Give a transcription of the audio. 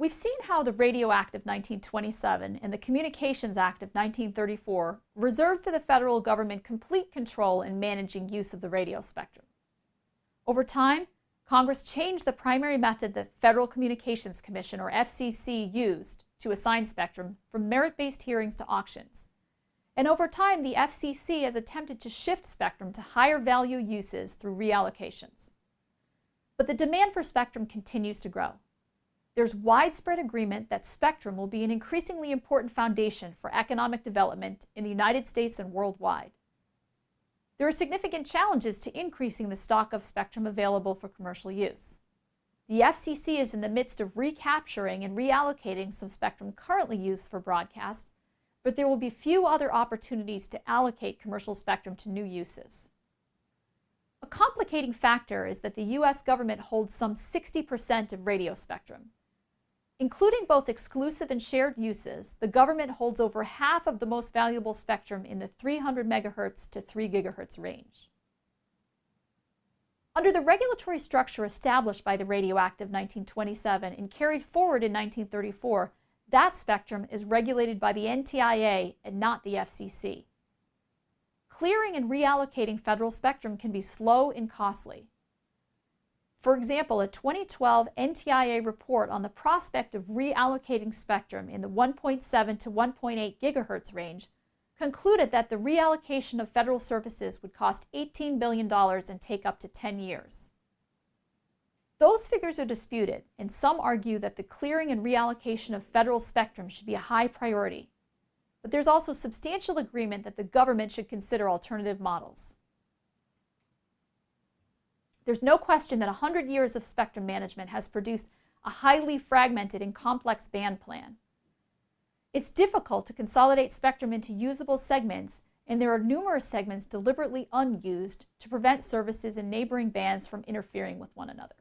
We've seen how the Radio Act of 1927 and the Communications Act of 1934 reserved for the federal government complete control in managing use of the radio spectrum. Over time, Congress changed the primary method the Federal Communications Commission, or FCC, used to assign spectrum from merit-based hearings to auctions. And over time, the FCC has attempted to shift spectrum to higher value uses through reallocations. But the demand for spectrum continues to grow. There's widespread agreement that spectrum will be an increasingly important foundation for economic development in the United States and worldwide. There are significant challenges to increasing the stock of spectrum available for commercial use. The FCC is in the midst of recapturing and reallocating some spectrum currently used for broadcast, but there will be few other opportunities to allocate commercial spectrum to new uses. A complicating factor is that the U.S. government holds some 60% of radio spectrum. Including both exclusive and shared uses, the government holds over half of the most valuable spectrum in the 300 MHz to 3 GHz range. Under the regulatory structure established by the Radio Act of 1927 and carried forward in 1934, that spectrum is regulated by the NTIA and not the FCC. Clearing and reallocating federal spectrum can be slow and costly. For example, a 2012 NTIA report on the prospect of reallocating spectrum in the 1.7 to 1.8 GHz range concluded that the reallocation of federal services would cost $18 billion and take up to 10 years. Those figures are disputed, and some argue that the clearing and reallocation of federal spectrum should be a high priority. But there's also substantial agreement that the government should consider alternative models. There's no question that 100 years of spectrum management has produced a highly fragmented and complex band plan. It's difficult to consolidate spectrum into usable segments, and there are numerous segments deliberately unused to prevent services in neighboring bands from interfering with one another.